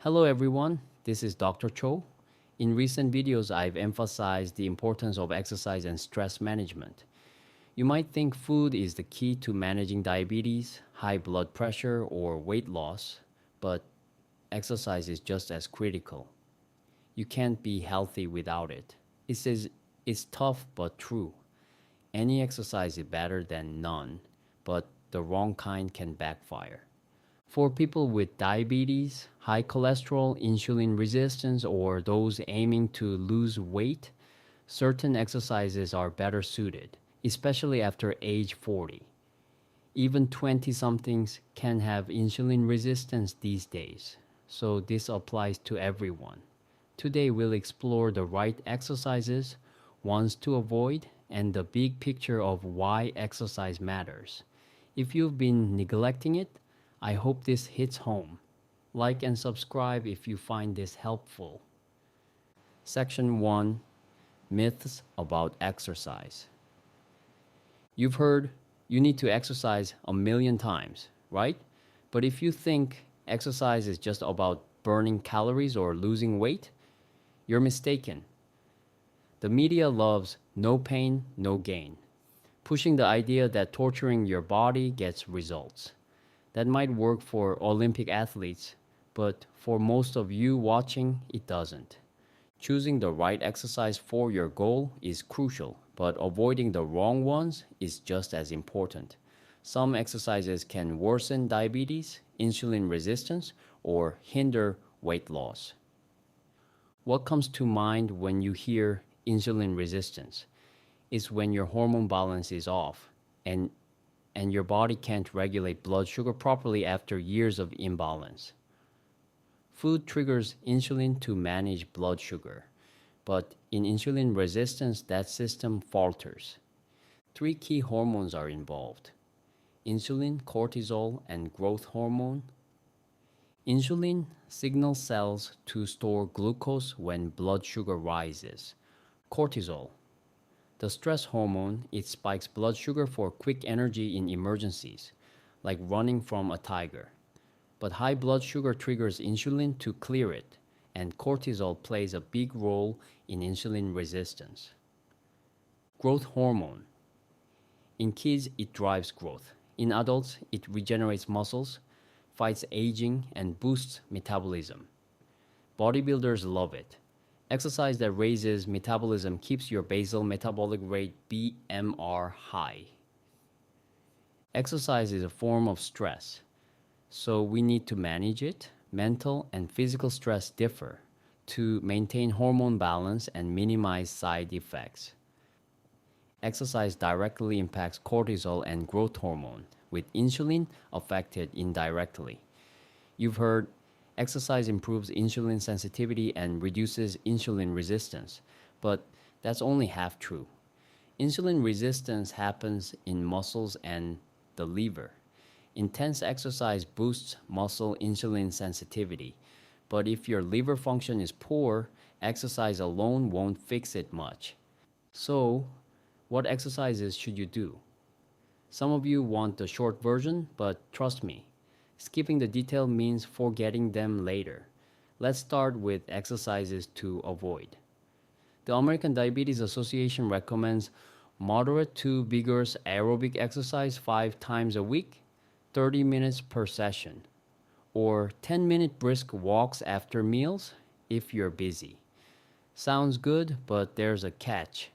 Hello everyone, this is Dr. Cho. In recent videos, I've emphasized the importance of exercise and stress management. You might think food is the key to managing diabetes, high blood pressure, or weight loss, but exercise is just as critical. You can't be healthy without it. It's tough but true. Any exercise is better than none, but the wrong kind can backfire. For people with diabetes, high cholesterol, insulin resistance, or those aiming to lose weight, certain exercises are better suited, especially after age 40. Even 20 somethings can have insulin resistance these days, so this applies to everyone. Today we'll explore the right exercises, ones to avoid, and the big picture of why exercise matters. If you've been neglecting it, I hope this hits home. Like and subscribe if you find this helpful. Section 1, Myths about Exercise. You've heard you need to exercise a million times, right? But if you think exercise is just about burning calories or losing weight, you're mistaken. The media loves no pain, no gain, pushing the idea that torturing your body gets results. That might work for Olympic athletes, but for most of you watching, it doesn't. Choosing the right exercise for your goal is crucial, but avoiding the wrong ones is just as important. Some exercises can worsen diabetes, insulin resistance, or hinder weight loss. What comes to mind when you hear insulin resistance? Is when your hormone balance is off and your body can't regulate blood sugar properly after years of imbalance. Food triggers insulin to manage blood sugar, but in insulin resistance, that system falters. Three key hormones are involved: insulin, cortisol, and growth hormone. Insulin signals cells to store glucose when blood sugar rises. Cortisol, the stress hormone, it spikes blood sugar for quick energy in emergencies, like running from a tiger. But high blood sugar triggers insulin to clear it, and cortisol plays a big role in insulin resistance. Growth hormone. In kids, it drives growth. In adults, it regenerates muscles, fights aging, and boosts metabolism. Bodybuilders love it. Exercise that raises metabolism keeps your basal metabolic rate BMR high. Exercise is a form of stress, so we need to manage it. Mental and physical stress differ to maintain hormone balance and minimize side effects. Exercise directly impacts cortisol and growth hormone, with insulin affected indirectly. You've heard exercise improves insulin sensitivity and reduces insulin resistance, but that's only half true. Insulin resistance happens in muscles and the liver. Intense exercise boosts muscle insulin sensitivity, but if your liver function is poor, exercise alone won't fix it much. So, what exercises should you do? Some of you want the short version, but trust me, skipping the detail means forgetting them later. Let's start with exercises to avoid. The American Diabetes Association recommends moderate to vigorous aerobic exercise 5 times a week, 30 minutes per session, or 10-minute brisk walks after meals if you're busy. Sounds good, but there's a catch.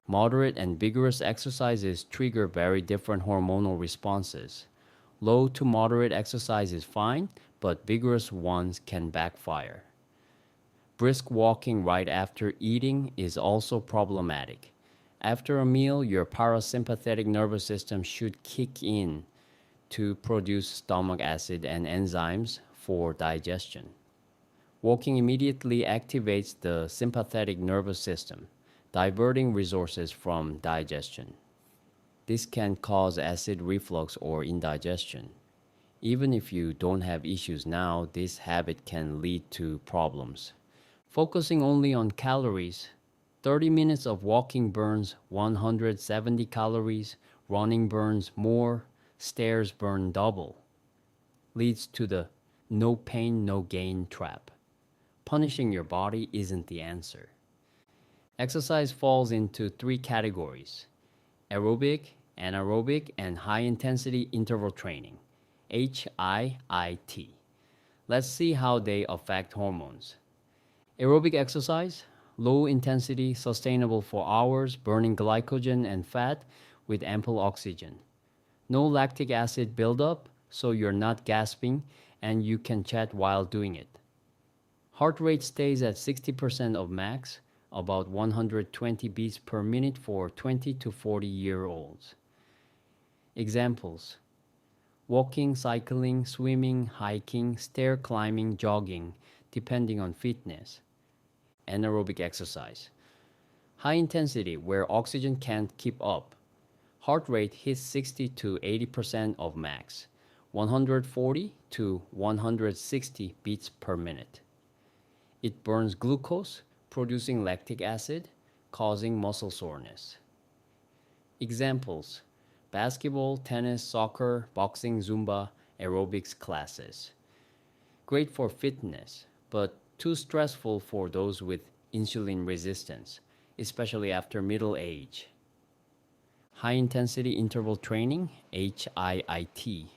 Moderate and vigorous exercises trigger very different hormonal responses. Low to moderate exercise is fine, but vigorous ones can backfire. Brisk walking right after eating is also problematic. After a meal, your parasympathetic nervous system should kick in to produce stomach acid and enzymes for digestion. Walking immediately activates the sympathetic nervous system, diverting resources from digestion. This can cause acid reflux or indigestion. Even if you don't have issues now, this habit can lead to problems. Focusing only on calories, 30 minutes of walking burns 170 calories, running burns more, stairs burn double. Leads to the no pain, no gain trap. Punishing your body isn't the answer. Exercise falls into three categories: aerobic, anaerobic, and high-intensity interval training, HIIT. Let's see how they affect hormones. Aerobic exercise, low intensity, sustainable for hours, burning glycogen and fat with ample oxygen. No lactic acid buildup, so you're not gasping and you can chat while doing it. Heart rate stays at 60% of max, about 120 beats per minute for 20 to 40-year-olds. Examples: walking, cycling, swimming, hiking, stair climbing, jogging, depending on fitness. Anaerobic exercise: high intensity where oxygen can't keep up. Heart rate hits 60 to 80% of max, 140 to 160 beats per minute. It burns glucose, producing lactic acid, causing muscle soreness. Examples: basketball, tennis, soccer, boxing, Zumba, aerobics classes. Great for fitness, but too stressful for those with insulin resistance, especially after middle age. High intensity interval training, HIIT,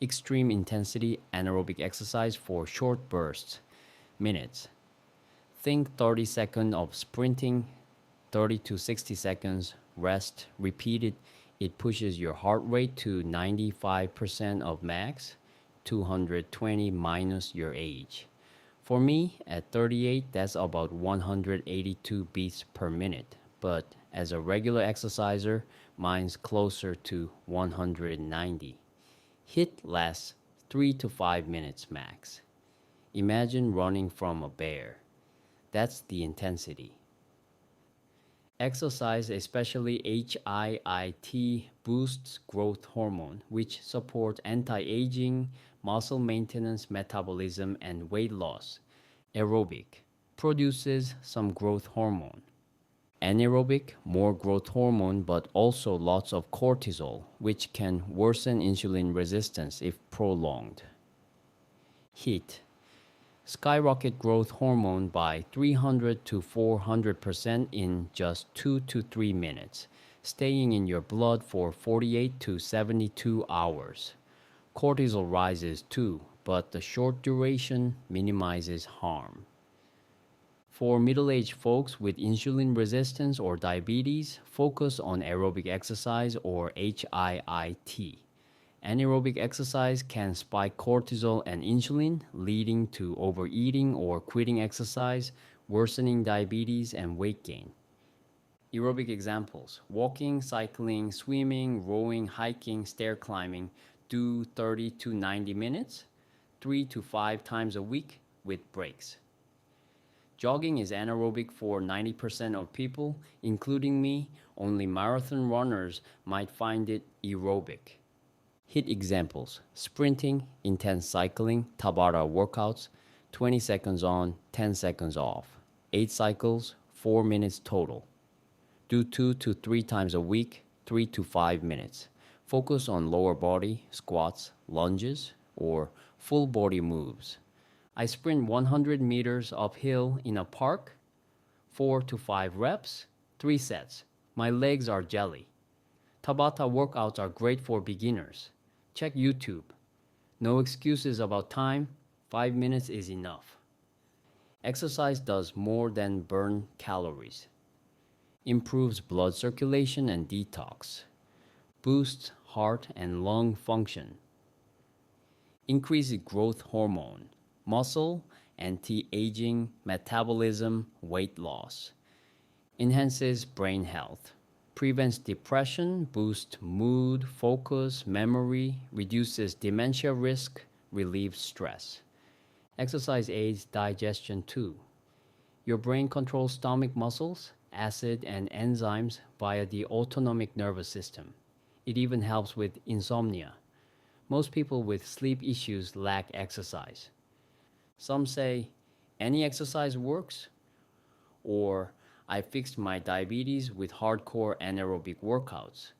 extreme intensity anaerobic exercise for short bursts, minutes. Think 30 seconds of sprinting, 30 to 60 seconds rest, repeated. It pushes your heart rate to 95% of max, 220 minus your age. For me, at 38, that's about 182 beats per minute, but as a regular exerciser, mine's closer to 190. HIIT lasts 3 to 5 minutes max. Imagine running from a bear. That's the intensity. Exercise, especially HIIT, boosts growth hormone, which supports anti-aging, muscle maintenance, metabolism, and weight loss. Aerobic produces some growth hormone. Anaerobic, more growth hormone, but also lots of cortisol, which can worsen insulin resistance if prolonged. HIIT skyrocket growth hormone by 300 to 400% in just 2 to 3 minutes, staying in your blood for 48 to 72 hours. Cortisol rises too, but the short duration minimizes harm. For middle-aged folks with insulin resistance or diabetes, focus on aerobic exercise or HIIT. Anaerobic exercise can spike cortisol and insulin, leading to overeating or quitting exercise, worsening diabetes and weight gain. Aerobic examples: walking, cycling, swimming, rowing, hiking, stair climbing. Do 30 to 90 minutes, 3 to 5 times a week with breaks. Jogging is anaerobic for 90% of people, including me. Only marathon runners might find it aerobic. HIIT examples: sprinting, intense cycling, Tabata workouts, 20 seconds on, 10 seconds off. 8 cycles, 4 minutes total. Do 2 to 3 times a week, 3 to 5 minutes. Focus on lower body, squats, lunges, or full body moves. I sprint 100 meters uphill in a park, 4 to 5 reps, 3 sets. My legs are jelly. Tabata workouts are great for beginners. Check YouTube. No excuses about time, 5 minutes is enough. Exercise does more than burn calories. Improves blood circulation and detox. Boosts heart and lung function. Increases growth hormone, muscle, anti-aging, metabolism, weight loss. Enhances brain health. Prevents depression, boosts mood, focus, memory, reduces dementia risk, relieves stress. Exercise aids digestion too. Your brain controls stomach muscles, acid, and enzymes via the autonomic nervous system. It even helps with insomnia. Most people with sleep issues lack exercise. Some say, any exercise works, or I fixed my diabetes with hardcore anaerobic workouts.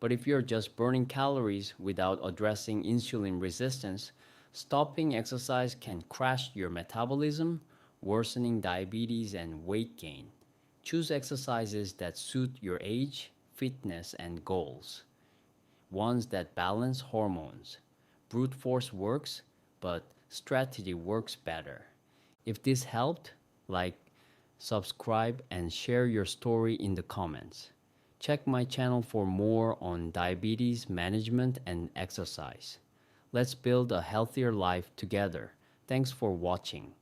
But if you're just burning calories without addressing insulin resistance, Stopping exercise can crash your metabolism, worsening diabetes and weight gain. Choose exercises that suit your age, fitness, and goals. Ones that balance hormones. Brute force works, but strategy works better. If this helped, like, subscribe, and share your story in the comments. Check my channel for more on diabetes management and exercise. Let's build a healthier life together. Thanks for watching.